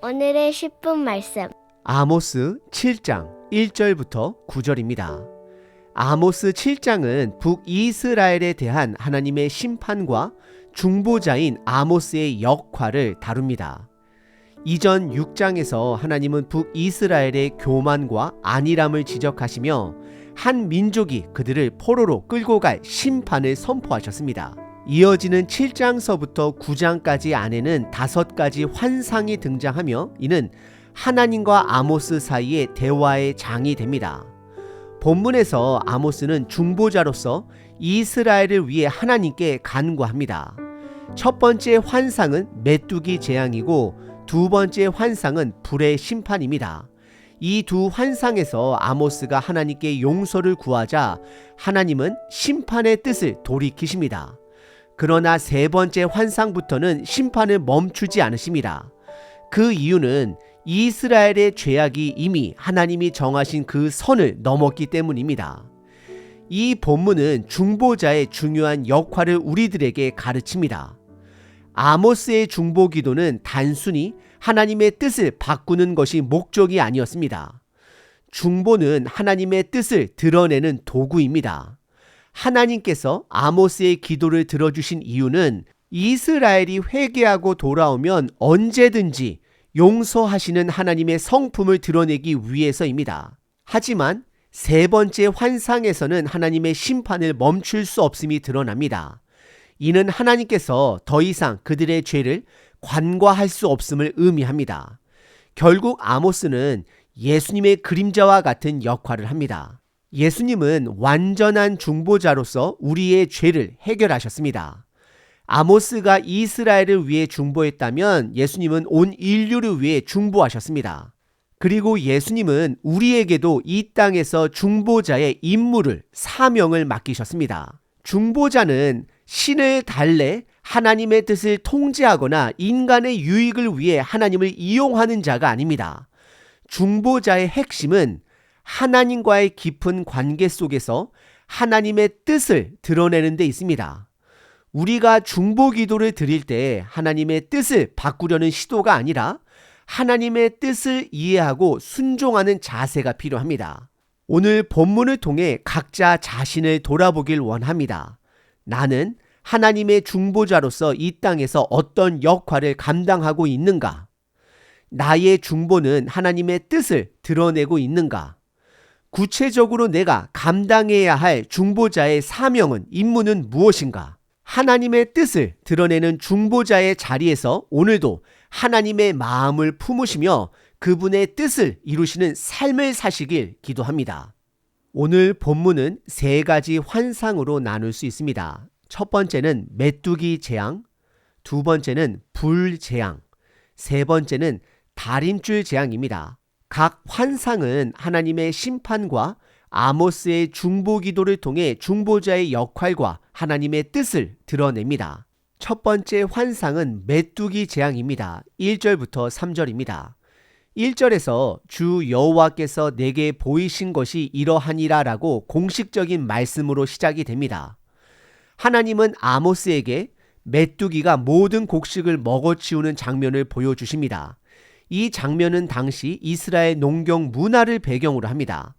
오늘의 10분 말씀. 아모스 7장 1절부터 9절입니다. 아모스 7장은 북이스라엘에 대한 하나님의 심판과 중보자인 아모스의 역할을 다룹니다. 이전 6장에서 하나님은 북이스라엘의 교만과 안일함을 지적하시며 한 민족이 그들을 포로로 끌고 갈 심판을 선포하셨습니다. 이어지는 7장서부터 9장까지 안에는 5가지 환상이 등장하며 이는 하나님과 아모스 사이의 대화의 장이 됩니다. 본문에서 아모스는 중보자로서 이스라엘을 위해 하나님께 간구합니다. 첫 번째 환상은 메뚜기 재앙이고 두 번째 환상은 불의 심판입니다. 이 두 환상에서 아모스가 하나님께 용서를 구하자 하나님은 심판의 뜻을 돌이키십니다. 그러나 세 번째 환상부터는 심판을 멈추지 않으십니다. 그 이유는 이스라엘의 죄악이 이미 하나님이 정하신 그 선을 넘었기 때문입니다. 이 본문은 중보자의 중요한 역할을 우리들에게 가르칩니다. 아모스의 중보 기도는 단순히 하나님의 뜻을 바꾸는 것이 목적이 아니었습니다. 중보는 하나님의 뜻을 드러내는 도구입니다. 하나님께서 아모스의 기도를 들어주신 이유는 이스라엘이 회개하고 돌아오면 언제든지 용서하시는 하나님의 성품을 드러내기 위해서입니다. 하지만 세 번째 환상에서는 하나님의 심판을 멈출 수 없음이 드러납니다. 이는 하나님께서 더 이상 그들의 죄를 관과할 수 없음을 의미합니다. 결국 아모스는 예수님의 그림자와 같은 역할을 합니다. 예수님은 완전한 중보자로서 우리의 죄를 해결하셨습니다. 아모스가 이스라엘을 위해 중보했다면 예수님은 온 인류를 위해 중보하셨습니다. 그리고 예수님은 우리에게도 이 땅에서 중보자의 임무를, 사명을 맡기셨습니다. 중보자는 신을 달래 하나님의 뜻을 통제하거나 인간의 유익을 위해 하나님을 이용하는 자가 아닙니다. 중보자의 핵심은 하나님과의 깊은 관계 속에서 하나님의 뜻을 드러내는 데 있습니다. 우리가 중보 기도를 드릴 때 하나님의 뜻을 바꾸려는 시도가 아니라 하나님의 뜻을 이해하고 순종하는 자세가 필요합니다. 오늘 본문을 통해 각자 자신을 돌아보길 원합니다. 나는 하나님의 중보자로서 이 땅에서 어떤 역할을 감당하고 있는가? 나의 중보는 하나님의 뜻을 드러내고 있는가? 구체적으로 내가 감당해야 할 중보자의 사명은, 임무는 무엇인가? 하나님의 뜻을 드러내는 중보자의 자리에서 오늘도 하나님의 마음을 품으시며 그분의 뜻을 이루시는 삶을 사시길 기도합니다. 오늘 본문은 3가지 환상으로 나눌 수 있습니다. 첫 번째는 메뚜기 재앙, 두 번째는 불 재앙, 세 번째는 다림줄 재앙입니다. 각 환상은 하나님의 심판과 아모스의 중보 기도를 통해 중보자의 역할과 하나님의 뜻을 드러냅니다. 첫 번째 환상은 메뚜기 재앙입니다. 1절부터 3절입니다. 1절에서 주 여호와께서 내게 보이신 것이 이러하니라 라고 공식적인 말씀으로 시작이 됩니다. 하나님은 아모스에게 메뚜기가 모든 곡식을 먹어치우는 장면을 보여주십니다. 이 장면은 당시 이스라엘 농경 문화를 배경으로 합니다.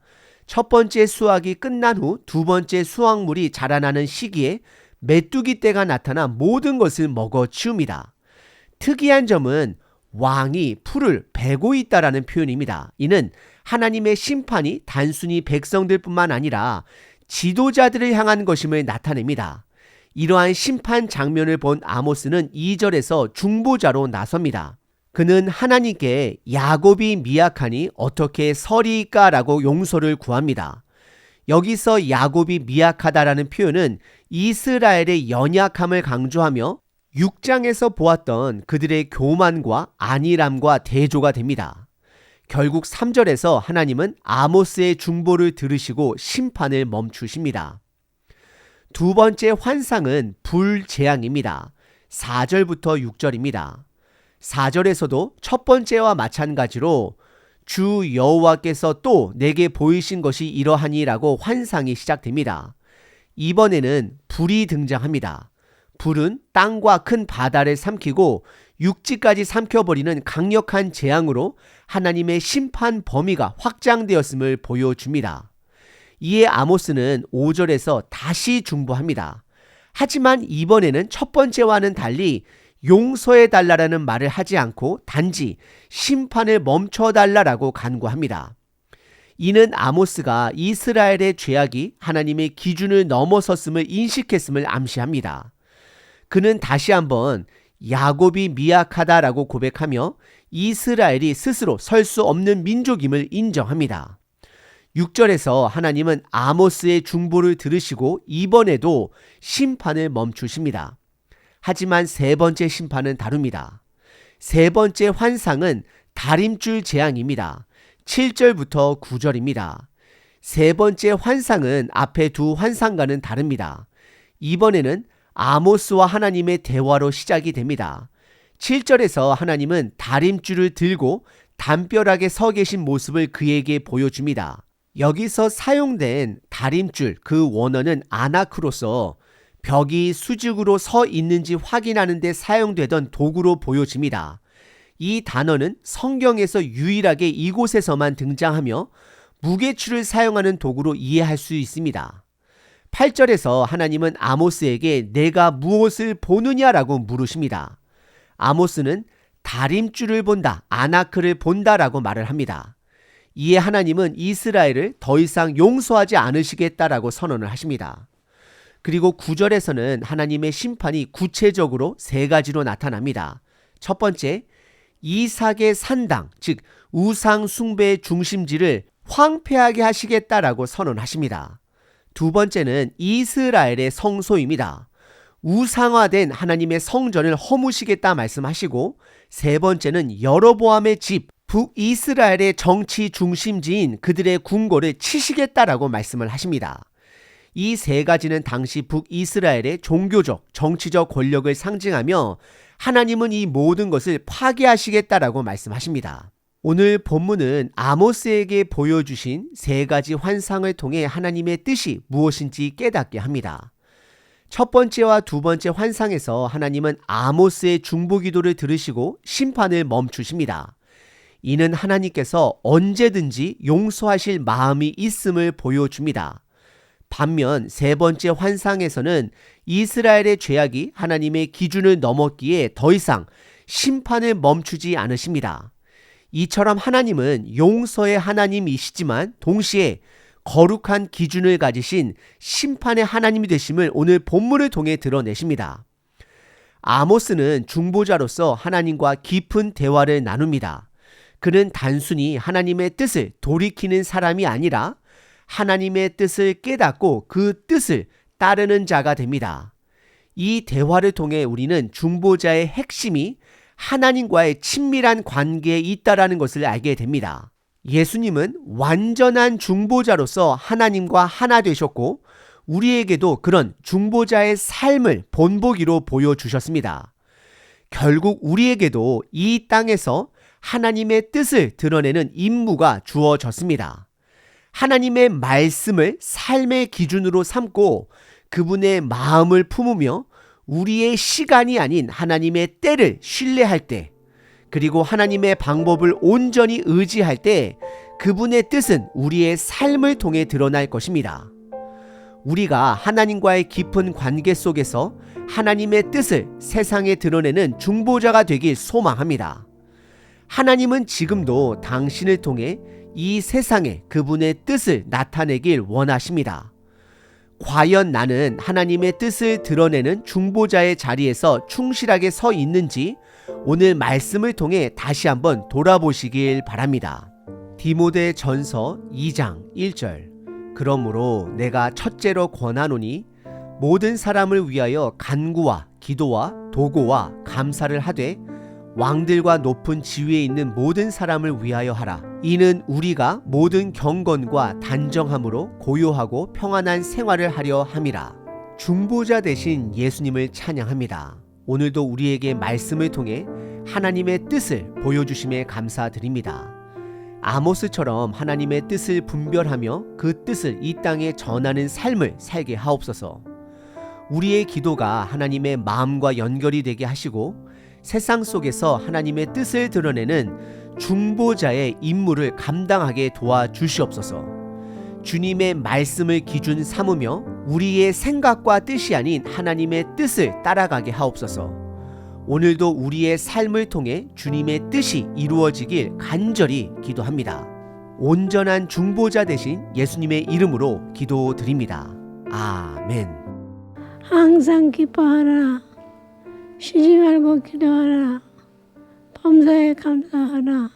첫 번째 수확이 끝난 후 두 번째 수확물이 자라나는 시기에 메뚜기 떼가 나타나 모든 것을 먹어치웁니다. 특이한 점은 왕이 풀을 베고 있다라는 표현입니다. 이는 하나님의 심판이 단순히 백성들뿐만 아니라 지도자들을 향한 것임을 나타냅니다. 이러한 심판 장면을 본 아모스는 2절에서 중보자로 나섭니다. 그는 하나님께 야곱이 미약하니 어떻게 서리이까라고 용서를 구합니다. 여기서 야곱이 미약하다라는 표현은 이스라엘의 연약함을 강조하며 6장에서 보았던 그들의 교만과 안일함과 대조가 됩니다. 결국 3절에서 하나님은 아모스의 중보를 들으시고 심판을 멈추십니다. 두 번째 환상은 불재앙입니다. 4절부터 6절입니다. 4절에서도 첫 번째와 마찬가지로 주 여호와께서 또 내게 보이신 것이 이러하니라고 환상이 시작됩니다. 이번에는 불이 등장합니다. 불은 땅과 큰 바다를 삼키고 육지까지 삼켜버리는 강력한 재앙으로 하나님의 심판 범위가 확장되었음을 보여줍니다. 이에 아모스는 5절에서 다시 중보합니다. 하지만 이번에는 첫 번째와는 달리 용서해달라는 말을 하지 않고 단지 심판을 멈춰달라고 간구합니다. 이는 아모스가 이스라엘의 죄악이 하나님의 기준을 넘어섰음을 인식했음을 암시합니다. 그는 다시 한번 야곱이 미약하다라고 고백하며 이스라엘이 스스로 설 수 없는 민족임을 인정합니다. 6절에서 하나님은 아모스의 중보를 들으시고 이번에도 심판을 멈추십니다. 하지만 세 번째 심판은 다릅니다. 세 번째 환상은 다림줄 재앙입니다. 7절부터 9절입니다. 세 번째 환상은 앞에 두 환상과는 다릅니다. 이번에는 아모스와 하나님의 대화로 시작이 됩니다. 7절에서 하나님은 다림줄을 들고 담벼락에 서 계신 모습을 그에게 보여줍니다. 여기서 사용된 다림줄, 그 원어는 아나크로서 벽이 수직으로 서 있는지 확인하는 데 사용되던 도구로 보여집니다. 이 단어는 성경에서 유일하게 이곳에서만 등장하며 무게추를 사용하는 도구로 이해할 수 있습니다. 8절에서 하나님은 아모스에게 내가 무엇을 보느냐라고 물으십니다. 아모스는 다림줄을 본다, 아나크를 본다라고 말을 합니다. 이에 하나님은 이스라엘을 더 이상 용서하지 않으시겠다라고 선언을 하십니다. 그리고 9절에서는 하나님의 심판이 구체적으로 세 가지로 나타납니다. 첫 번째, 이삭의 산당, 즉 우상 숭배의 중심지를 황폐하게 하시겠다라고 선언하십니다. 두 번째는 이스라엘의 성소입니다. 우상화된 하나님의 성전을 허무시겠다 말씀하시고, 세 번째는 여로보암의 집, 북이스라엘의 정치 중심지인 그들의 궁궐을 치시겠다라고 말씀을 하십니다. 이 세 가지는 당시 북이스라엘의 종교적, 정치적 권력을 상징하며 하나님은 이 모든 것을 파괴하시겠다라고 말씀하십니다. 오늘 본문은 아모스에게 보여주신 세 가지 환상을 통해 하나님의 뜻이 무엇인지 깨닫게 합니다. 첫 번째와 두 번째 환상에서 하나님은 아모스의 중보 기도를 들으시고 심판을 멈추십니다. 이는 하나님께서 언제든지 용서하실 마음이 있음을 보여줍니다. 반면 세 번째 환상에서는 이스라엘의 죄악이 하나님의 기준을 넘었기에 더 이상 심판을 멈추지 않으십니다. 이처럼 하나님은 용서의 하나님이시지만 동시에 거룩한 기준을 가지신 심판의 하나님이 되심을 오늘 본문을 통해 드러내십니다. 아모스는 중보자로서 하나님과 깊은 대화를 나눕니다. 그는 단순히 하나님의 뜻을 돌이키는 사람이 아니라 하나님의 뜻을 깨닫고 그 뜻을 따르는 자가 됩니다. 이 대화를 통해 우리는 중보자의 핵심이 하나님과의 친밀한 관계에 있다라는 것을 알게 됩니다. 예수님은 완전한 중보자로서 하나님과 하나 되셨고 우리에게도 그런 중보자의 삶을 본보기로 보여주셨습니다. 결국 우리에게도 이 땅에서 하나님의 뜻을 드러내는 임무가 주어졌습니다. 하나님의 말씀을 삶의 기준으로 삼고 그분의 마음을 품으며 우리의 시간이 아닌 하나님의 때를 신뢰할 때, 그리고 하나님의 방법을 온전히 의지할 때 그분의 뜻은 우리의 삶을 통해 드러날 것입니다. 우리가 하나님과의 깊은 관계 속에서 하나님의 뜻을 세상에 드러내는 중보자가 되길 소망합니다. 하나님은 지금도 당신을 통해 이 세상에 그분의 뜻을 나타내길 원하십니다. 과연 나는 하나님의 뜻을 드러내는 중보자의 자리에서 충실하게 서 있는지 오늘 말씀을 통해 다시 한번 돌아보시길 바랍니다. 디모데 전서 2장 1절. 그러므로 내가 첫째로 권하노니 모든 사람을 위하여 간구와 기도와 도고와 감사를 하되 왕들과 높은 지위에 있는 모든 사람을 위하여 하라. 이는 우리가 모든 경건과 단정함으로 고요하고 평안한 생활을 하려 함이라. 중보자 되신 예수님을 찬양합니다. 오늘도 우리에게 말씀을 통해 하나님의 뜻을 보여주심에 감사드립니다. 아모스처럼 하나님의 뜻을 분별하며 그 뜻을 이 땅에 전하는 삶을 살게 하옵소서. 우리의 기도가 하나님의 마음과 연결이 되게 하시고 세상 속에서 하나님의 뜻을 드러내는 중보자의 임무를 감당하게 도와주시옵소서. 주님의 말씀을 기준 삼으며 우리의 생각과 뜻이 아닌 하나님의 뜻을 따라가게 하옵소서. 오늘도 우리의 삶을 통해 주님의 뜻이 이루어지길 간절히 기도합니다. 온전한 중보자 되신 예수님의 이름으로 기도드립니다. 아멘. 항상 기뻐하라. 쉬지 말고 기도하라. 범사에 감사하라.